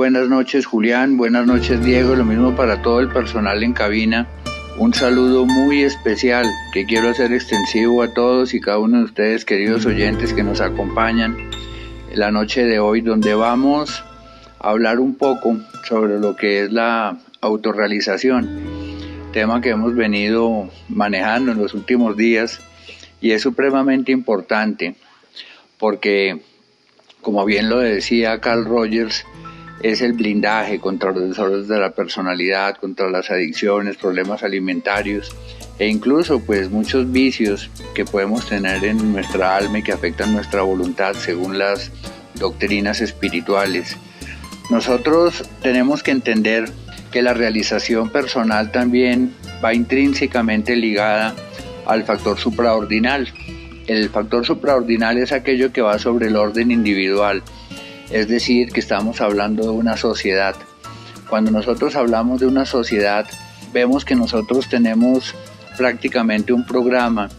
buenas noches Julián, buenas noches Diego, lo mismo para todo el personal en cabina. Un saludo muy especial que quiero hacer extensivo a todos y cada uno de ustedes, queridos oyentes que nos acompañan en la noche de hoy, donde vamos a hablar un poco sobre lo que es la autorrealización, tema que hemos venido manejando en los últimos días y es supremamente importante porque, como bien lo decía Carl Rogers, es el blindaje contra los desórdenes de la personalidad, contra las adicciones, problemas alimentarios e incluso pues muchos vicios que podemos tener en nuestra alma y que afectan nuestra voluntad según las doctrinas espirituales. Nosotros tenemos que entender que la realización personal también va intrínsecamente ligada al factor supraordinal. El factor supraordinal es aquello que va sobre el orden individual, es decir, que estamos hablando de una sociedad. Cuando nosotros hablamos de una sociedad, vemos que nosotros tenemos prácticamente un programa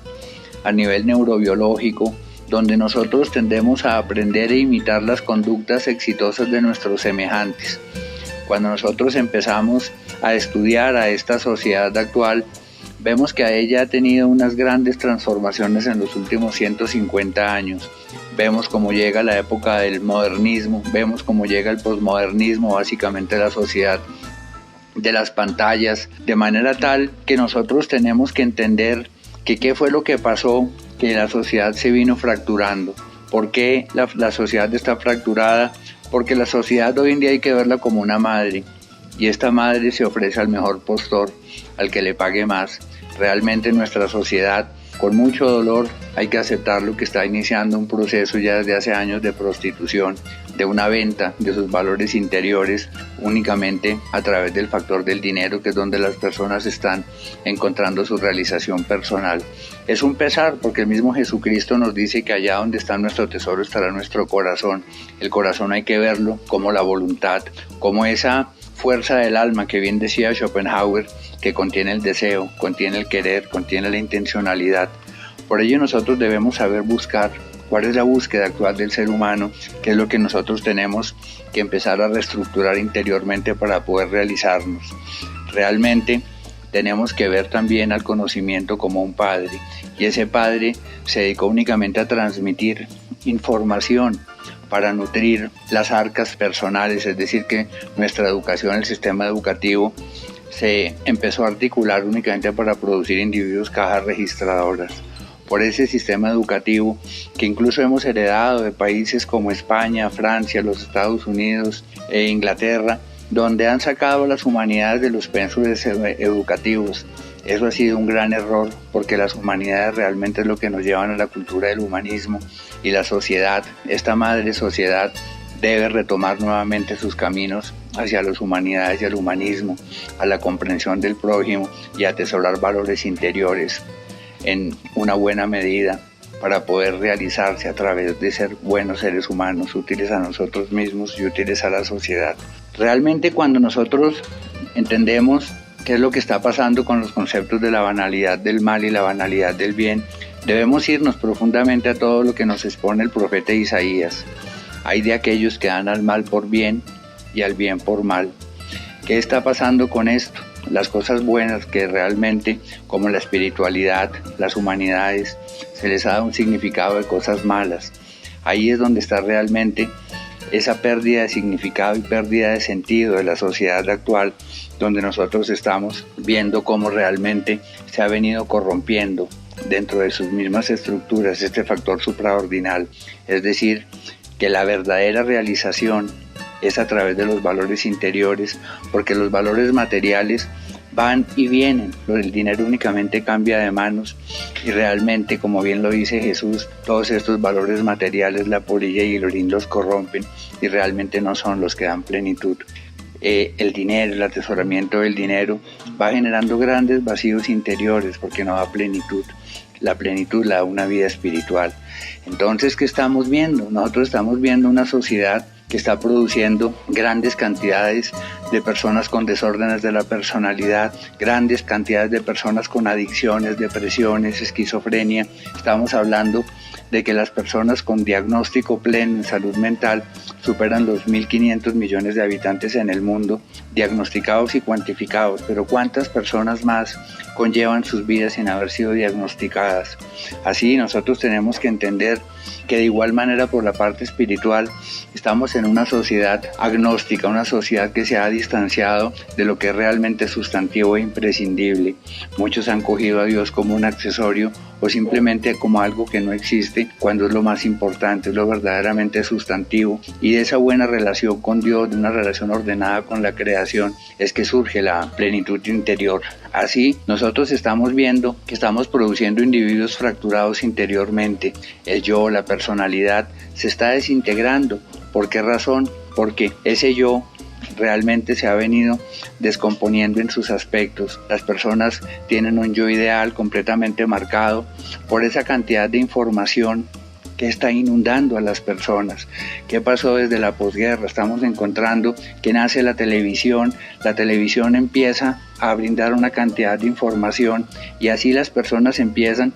a nivel neurobiológico donde nosotros tendemos a aprender e imitar las conductas exitosas de nuestros semejantes. Cuando nosotros empezamos a estudiar a esta sociedad actual, vemos que a ella ha tenido unas grandes transformaciones en los últimos 150 años. Vemos cómo llega la época del modernismo, vemos cómo llega el posmodernismo, básicamente la sociedad de las pantallas, de manera tal que nosotros tenemos que entender que qué fue lo que pasó, que la sociedad se vino fracturando. ¿Por qué la sociedad está fracturada? Porque la sociedad hoy en día hay que verla como una madre, y esta madre se ofrece al mejor postor, al que le pague más. Realmente nuestra sociedad, con mucho dolor, hay que aceptarlo, que está iniciando un proceso ya desde hace años de prostitución, de una venta de sus valores interiores únicamente a través del factor del dinero, que es donde las personas están encontrando su realización personal. Es un pesar porque el mismo Jesucristo nos dice que allá donde está nuestro tesoro estará nuestro corazón. El corazón hay que verlo como la voluntad, como esa fuerza del alma que bien decía Schopenhauer, que contiene el deseo, contiene el querer, contiene la intencionalidad. Por ello nosotros debemos saber buscar cuál es la búsqueda actual del ser humano, qué es lo que nosotros tenemos que empezar a reestructurar interiormente para poder realizarnos. Realmente tenemos que ver también al conocimiento como un padre, y ese padre se dedicó únicamente a transmitir información para nutrir las arcas personales, es decir, que nuestra educación, el sistema educativo, se empezó a articular únicamente para producir individuos cajas registradoras. Por ese sistema educativo que incluso hemos heredado de países como España, Francia, los Estados Unidos e Inglaterra, donde han sacado las humanidades de los pénsules educativos. Eso ha sido un gran error porque las humanidades realmente es lo que nos llevan a la cultura del humanismo, y la sociedad, esta madre sociedad, debe retomar nuevamente sus caminos hacia las humanidades y al humanismo, a la comprensión del prójimo y a atesorar valores interiores en una buena medida para poder realizarse a través de ser buenos seres humanos, útiles a nosotros mismos y útiles a la sociedad. Realmente cuando nosotros entendemos qué es lo que está pasando con los conceptos de la banalidad del mal y la banalidad del bien, debemos irnos profundamente a todo lo que nos expone el profeta Isaías. Hay de aquellos que dan al mal por bien y al bien por mal. ¿Qué está pasando con esto? Las cosas buenas que realmente, como la espiritualidad, las humanidades, se les ha dado un significado de cosas malas. Ahí es donde está realmente esa pérdida de significado y pérdida de sentido de la sociedad actual, donde nosotros estamos viendo cómo realmente se ha venido corrompiendo dentro de sus mismas estructuras este factor supraordinal, es decir, que la verdadera realización es a través de los valores interiores, porque los valores materiales van y vienen, el dinero únicamente cambia de manos y realmente, como bien lo dice Jesús, todos estos valores materiales, la polilla y el orín los corrompen y realmente no son los que dan plenitud. El dinero, el atesoramiento del dinero va generando grandes vacíos interiores porque no da plenitud. La plenitud la da una vida espiritual. Entonces, ¿qué estamos viendo? Nosotros estamos viendo una sociedad que está produciendo grandes cantidades de personas con desórdenes de la personalidad, grandes cantidades de personas con adicciones, depresiones, esquizofrenia. Estamos hablando de que las personas con diagnóstico pleno en salud mental superan los 1.500 millones de habitantes en el mundo, diagnosticados y cuantificados, pero ¿cuántas personas más conllevan sus vidas sin haber sido diagnosticadas? Así nosotros tenemos que entender que de igual manera por la parte espiritual estamos en una sociedad agnóstica, una sociedad que se ha distanciado de lo que es realmente sustantivo e imprescindible. Muchos han cogido a Dios como un accesorio o simplemente como algo que no existe, cuando es lo más importante, es lo verdaderamente sustantivo. Y de esa buena relación con Dios, de una relación ordenada con la creación, es que surge la plenitud interior. Así, nosotros estamos viendo que estamos produciendo individuos fracturados interiormente. El yo, la personalidad, se está desintegrando. ¿Por qué razón? Porque ese yo realmente se ha venido descomponiendo en sus aspectos. Las personas tienen un yo ideal completamente marcado por esa cantidad de información que está inundando a las personas. ¿Qué pasó desde la posguerra? Estamos encontrando que nace la televisión empieza a brindar una cantidad de información y así las personas empiezan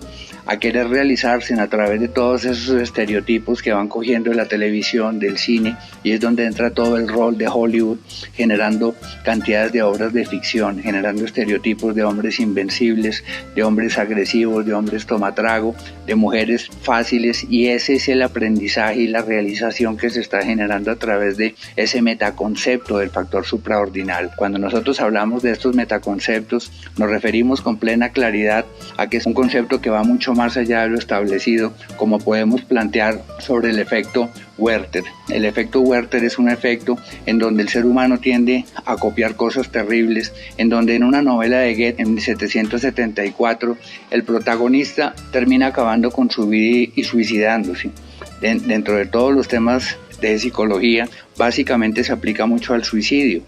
a querer realizarse a través de todos esos estereotipos que van cogiendo de la televisión, del cine, y es donde entra todo el rol de Hollywood, generando cantidades de obras de ficción, generando estereotipos de hombres invencibles, de hombres agresivos, de hombres tomatrago, de mujeres fáciles, y ese es el aprendizaje y la realización que se está generando a través de ese metaconcepto del factor supraordinal. Cuando nosotros hablamos de estos metaconceptos, nos referimos con plena claridad a que es un concepto que va mucho más allá de lo establecido, como podemos plantear sobre el efecto Werther. El efecto Werther es un efecto en donde el ser humano tiende a copiar cosas terribles, en donde en una novela de Goethe en 1774 el protagonista termina acabando con su vida y suicidándose. Dentro de todos los temas de psicología, básicamente se aplica mucho al suicidio.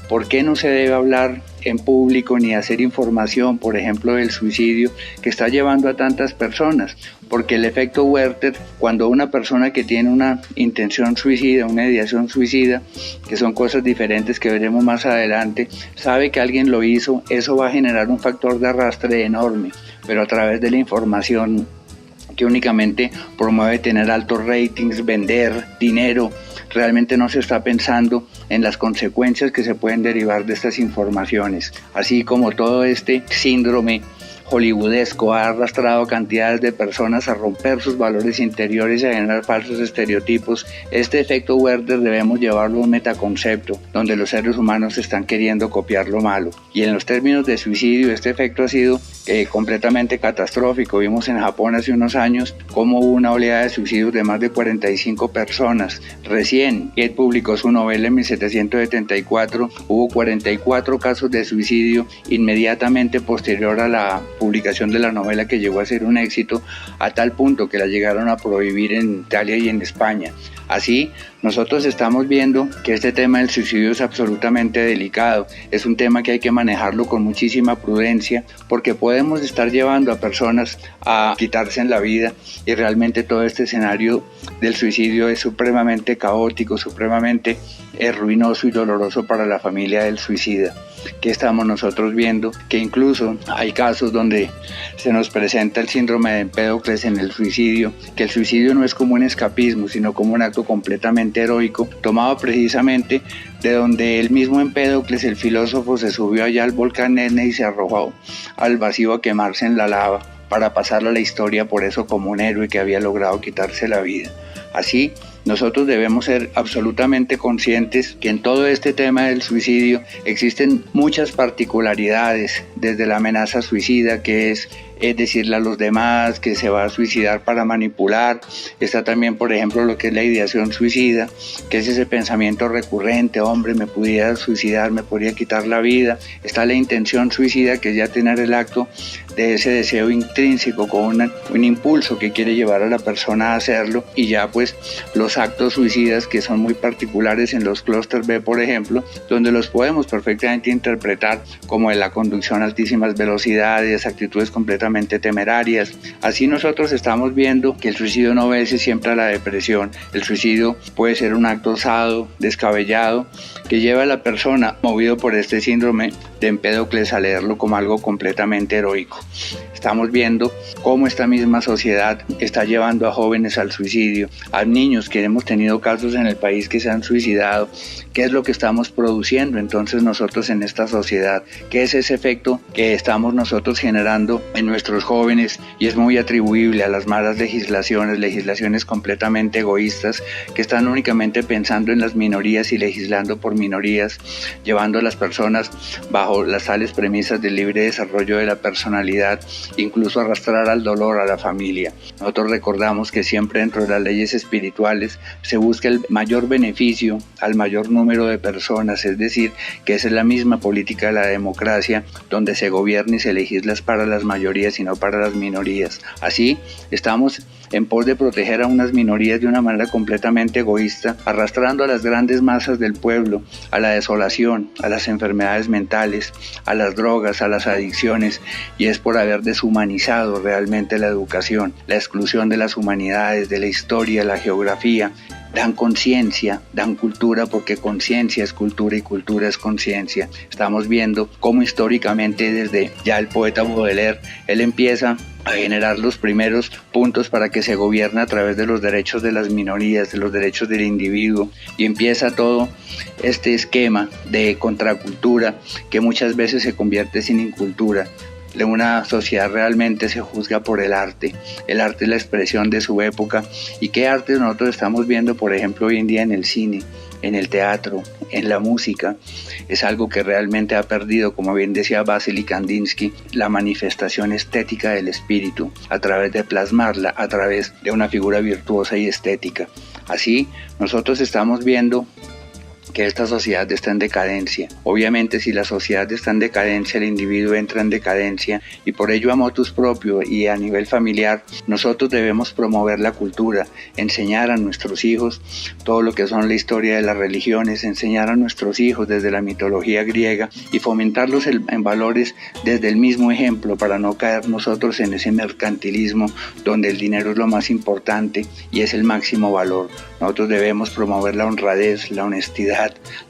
¿Por qué no se debe hablar en público ni hacer información, por ejemplo, del suicidio que está llevando a tantas personas? Porque el efecto Werther, cuando una persona que tiene una intención suicida, una ideación suicida, que son cosas diferentes que veremos más adelante, sabe que alguien lo hizo, eso va a generar un factor de arrastre enorme, pero a través de la información que únicamente promueve tener altos ratings, vender dinero, realmente no se está pensando en las consecuencias que se pueden derivar de estas informaciones. Así como todo este síndrome hollywoodesco ha arrastrado cantidades de personas a romper sus valores interiores y a generar falsos estereotipos, este efecto Werther debemos llevarlo a un metaconcepto donde los seres humanos están queriendo copiar lo malo. Y en los términos de suicidio, este efecto ha sido completamente catastrófico. Vimos en Japón hace unos años cómo hubo una oleada de suicidios de más de 45 personas. Recién Goethe publicó su novela en 1774, hubo 44 casos de suicidio inmediatamente posterior a la publicación de la novela, que llegó a ser un éxito a tal punto que la llegaron a prohibir en Italia y en España. Así, nosotros estamos viendo que este tema del suicidio es absolutamente delicado, es un tema que hay que manejarlo con muchísima prudencia, porque podemos estar llevando a personas a quitarse la vida, y realmente todo este escenario del suicidio es supremamente caótico, supremamente ruinoso y doloroso para la familia del suicida. ¿Qué estamos nosotros viendo? Que incluso hay casos donde se nos presenta el síndrome de Empédocles en el suicidio, que el suicidio no es como un escapismo, sino como un acto completamente heroico, tomado precisamente de donde el mismo Empédocles, el filósofo, se subió allá al volcán Etna y se arrojó al vacío a quemarse en la lava, para pasarle a la historia por eso como un héroe que había logrado quitarse la vida. Así, nosotros debemos ser absolutamente conscientes que en todo este tema del suicidio existen muchas particularidades, desde la amenaza suicida, que es decirle a los demás que se va a suicidar para manipular. Está también, por ejemplo, lo que es la ideación suicida, que es ese pensamiento recurrente: hombre, me pudiera suicidar, me podría quitar la vida. Está la intención suicida, que es ya tener el acto de ese deseo intrínseco con un impulso que quiere llevar a la persona a hacerlo, y ya pues los los actos suicidas que son muy particulares en los clúster B, por ejemplo, donde los podemos perfectamente interpretar como en la conducción a altísimas velocidades, actitudes completamente temerarias. Así nosotros estamos viendo que el suicidio no obedece siempre a la depresión. El suicidio puede ser un acto osado, descabellado, que lleva a la persona, movido por este síndrome de Empédocles, a leerlo como algo completamente heroico. Estamos viendo cómo esta misma sociedad está llevando a jóvenes al suicidio, a niños que hemos tenido casos en el país que se han suicidado. ¿Qué es lo que estamos produciendo entonces nosotros en esta sociedad? ¿Qué es ese efecto que estamos nosotros generando en nuestros jóvenes? Y es muy atribuible a las malas legislaciones completamente egoístas que están únicamente pensando en las minorías y legislando por minorías, llevando a las personas bajo las tales premisas del libre desarrollo de la personalidad, incluso arrastrar al dolor a la familia. Nosotros recordamos que siempre dentro de las leyes espirituales se busca el mayor beneficio al mayor número de personas, es decir, que esa es la misma política de la democracia, donde se gobierna y se legisla para las mayorías y no para las minorías. Así estamos en pos de proteger a unas minorías de una manera completamente egoísta, arrastrando a las grandes masas del pueblo a la desolación, a las enfermedades mentales, a las drogas, a las adicciones, y es por haber deshumanizado realmente la educación, la exclusión de las humanidades, de la historia, la geografía. Dan conciencia, dan cultura, porque conciencia es cultura y cultura es conciencia. Estamos viendo cómo históricamente desde ya el poeta Baudelaire, él empieza a generar los primeros puntos para que se gobierne a través de los derechos de las minorías, de los derechos del individuo, y empieza todo este esquema de contracultura que muchas veces se convierte sin incultura. Una sociedad realmente se juzga por el arte. El arte es la expresión de su época. ¿Y qué arte nosotros estamos viendo, por ejemplo, hoy en día en el cine, en el teatro, en la música? Es algo que realmente ha perdido, como bien decía Vasily Kandinsky, la manifestación estética del espíritu, a través de plasmarla, a través de una figura virtuosa y estética. Así, nosotros estamos viendo que esta sociedad está en decadencia. Obviamente, si la sociedad está en decadencia, el individuo entra en decadencia, y por ello a motus propio y a nivel familiar nosotros debemos promover la cultura, enseñar a nuestros hijos todo lo que son la historia de las religiones, enseñar a nuestros hijos desde la mitología griega y fomentarlos en valores desde el mismo ejemplo, para no caer nosotros en ese mercantilismo donde el dinero es lo más importante y es el máximo valor. Nosotros debemos promover la honradez, la honestidad,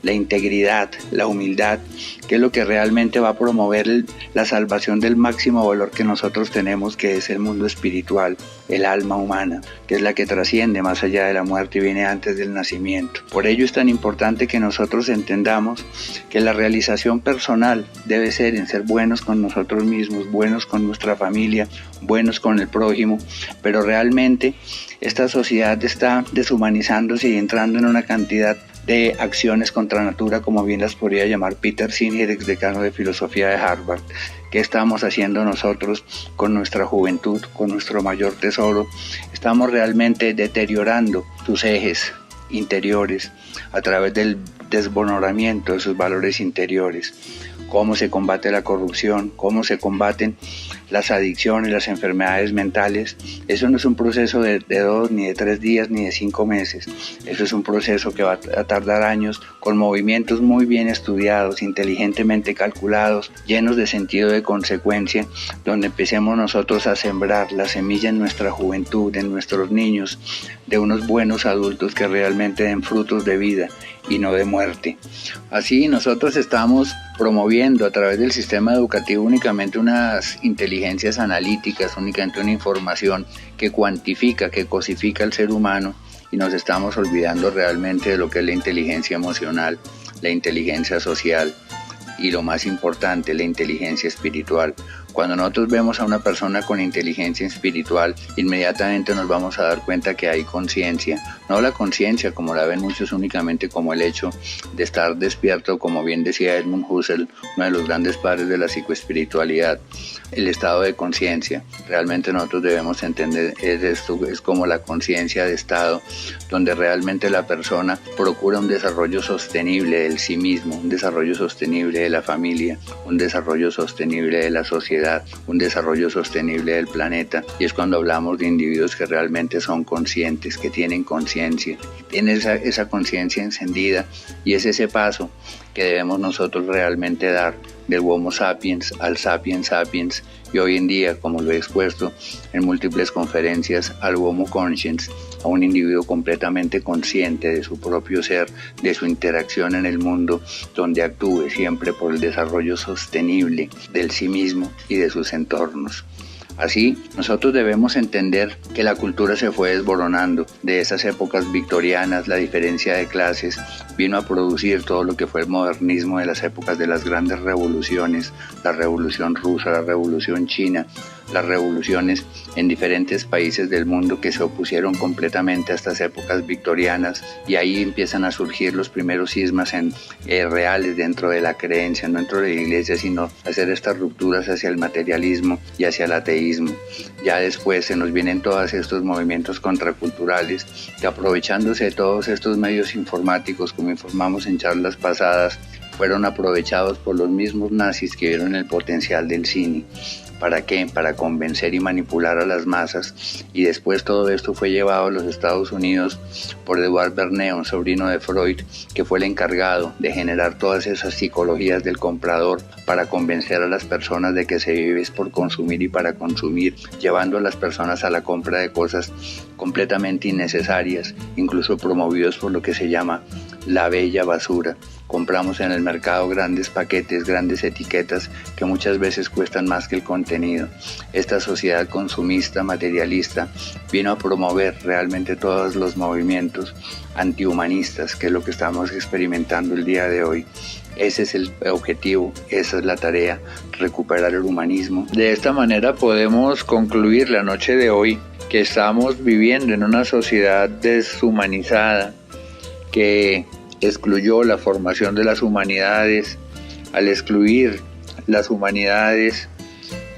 la integridad, la humildad, que es lo que realmente va a promover la salvación del máximo valor que nosotros tenemos, que es el mundo espiritual, el alma humana, que es la que trasciende más allá de la muerte y viene antes del nacimiento. Por ello es tan importante que nosotros entendamos que la realización personal debe ser en ser buenos con nosotros mismos, buenos con nuestra familia, buenos con el prójimo, pero realmente esta sociedad está deshumanizándose y entrando en una cantidad de acciones contra natura, como bien las podría llamar Peter Singer, ex decano de filosofía de Harvard. ¿Qué estamos haciendo nosotros con nuestra juventud, con nuestro mayor tesoro? Estamos realmente deteriorando sus ejes interiores a través del desbonoramiento de sus valores interiores. Cómo se combate la corrupción, cómo se combaten las adicciones, las enfermedades mentales. Eso no es un proceso de 2, ni de 3 días, ni de 5 meses. Eso es un proceso que va a tardar años, con movimientos muy bien estudiados, inteligentemente calculados, llenos de sentido de consecuencia, donde empecemos nosotros a sembrar la semilla en nuestra juventud, en nuestros niños, de unos buenos adultos que realmente den frutos de vida y no de muerte. Así nosotros estamos promoviendo a través del sistema educativo únicamente unas inteligencias analíticas, únicamente una información que cuantifica, que cosifica al ser humano, y nos estamos olvidando realmente de lo que es la inteligencia emocional, la inteligencia social y, lo más importante, la inteligencia espiritual. Cuando nosotros vemos a una persona con inteligencia espiritual, inmediatamente nos vamos a dar cuenta que hay conciencia. No la conciencia como la ven muchos únicamente como el hecho de estar despierto, como bien decía Edmund Husserl, uno de los grandes padres de la psicoespiritualidad, el estado de conciencia. Realmente nosotros debemos entender esto, es como la conciencia de estado, donde realmente la persona procura un desarrollo sostenible del sí mismo, un desarrollo sostenible de la familia, un desarrollo sostenible de la sociedad, sociedad, un desarrollo sostenible del planeta, y es cuando hablamos de individuos que realmente son conscientes, que tienen conciencia, tienen esa conciencia encendida, y es ese paso que debemos nosotros realmente dar del Homo sapiens al sapiens sapiens, y hoy en día, como lo he expuesto en múltiples conferencias, al Homo consciens, a un individuo completamente consciente de su propio ser, de su interacción en el mundo, donde actúe siempre por el desarrollo sostenible del sí mismo y de sus entornos. Así, nosotros debemos entender que la cultura se fue desboronando. De esas épocas victorianas, la diferencia de clases vino a producir todo lo que fue el modernismo de las épocas de las grandes revoluciones, la revolución rusa, la revolución china, las revoluciones en diferentes países del mundo que se opusieron completamente a estas épocas victorianas, y ahí empiezan a surgir los primeros cismas reales dentro de la creencia, no dentro de la iglesia, sino hacer estas rupturas hacia el materialismo y hacia el ateísmo. Ya después se nos vienen todos estos movimientos contraculturales que, aprovechándose de todos estos medios informáticos, como informamos en charlas pasadas, fueron aprovechados por los mismos nazis que vieron el potencial del cine. ¿Para qué? Para convencer y manipular a las masas, y después todo esto fue llevado a los Estados Unidos por Edward Bernays, un sobrino de Freud, que fue el encargado de generar todas esas psicologías del comprador para convencer a las personas de que se vive es por consumir y para consumir, llevando a las personas a la compra de cosas completamente innecesarias, incluso promovidos por lo que se llama la bella basura. Compramos en el mercado grandes paquetes, grandes etiquetas que muchas veces cuestan más que el contenido. Esta sociedad consumista, materialista, vino a promover realmente todos los movimientos antihumanistas, que es lo que estamos experimentando el día de hoy. Ese es el objetivo, esa es la tarea, recuperar el humanismo. De esta manera podemos concluir la noche de hoy que estamos viviendo en una sociedad deshumanizada que excluyó la formación de las humanidades. Al excluir las humanidades,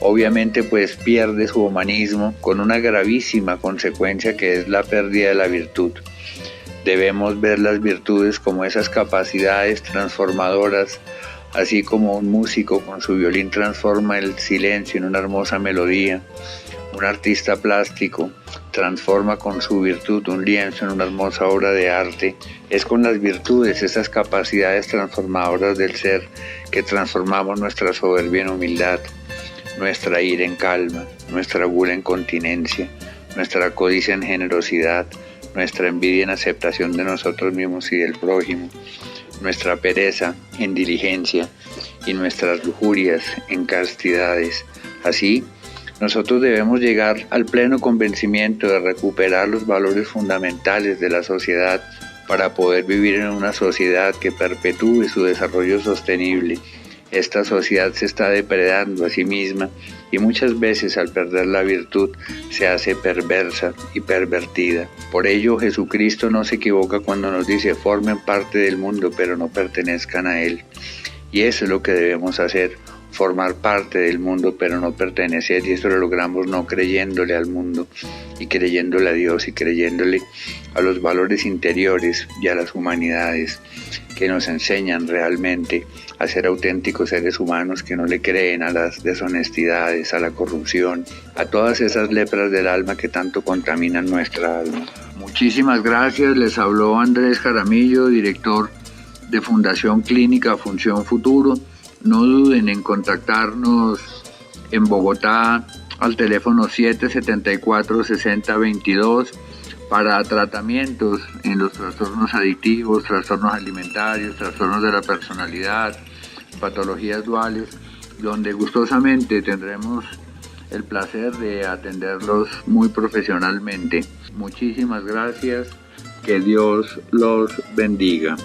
obviamente pues pierde su humanismo, con una gravísima consecuencia que es la pérdida de la virtud. Debemos ver las virtudes como esas capacidades transformadoras, así como un músico con su violín transforma el silencio en una hermosa melodía. Un artista plástico transforma con su virtud un lienzo en una hermosa obra de arte. Es con las virtudes, esas capacidades transformadoras del ser, que transformamos nuestra soberbia en humildad, nuestra ira en calma, nuestra gula en continencia, nuestra codicia en generosidad, nuestra envidia en aceptación de nosotros mismos y del prójimo, nuestra pereza en diligencia y nuestras lujurias en castidades. Así, nosotros debemos llegar al pleno convencimiento de recuperar los valores fundamentales de la sociedad para poder vivir en una sociedad que perpetúe su desarrollo sostenible. Esta sociedad se está depredando a sí misma y muchas veces, al perder la virtud, se hace perversa y pervertida. Por ello, Jesucristo no se equivoca cuando nos dice: formen parte del mundo pero no pertenezcan a él. Y eso es lo que debemos hacer: formar parte del mundo pero no pertenecer, y eso lo logramos no creyéndole al mundo y creyéndole a Dios y creyéndole a los valores interiores y a las humanidades que nos enseñan realmente a ser auténticos seres humanos que no le creen a las deshonestidades, a la corrupción, a todas esas lepras del alma que tanto contaminan nuestra alma. Muchísimas gracias, les habló Andrés Jaramillo, director de Fundación Clínica Función Futuro. No duden en contactarnos en Bogotá al teléfono 774-6022 para tratamientos en los trastornos adictivos, trastornos alimentarios, trastornos de la personalidad, patologías duales, donde gustosamente tendremos el placer de atenderlos muy profesionalmente. Muchísimas gracias, que Dios los bendiga.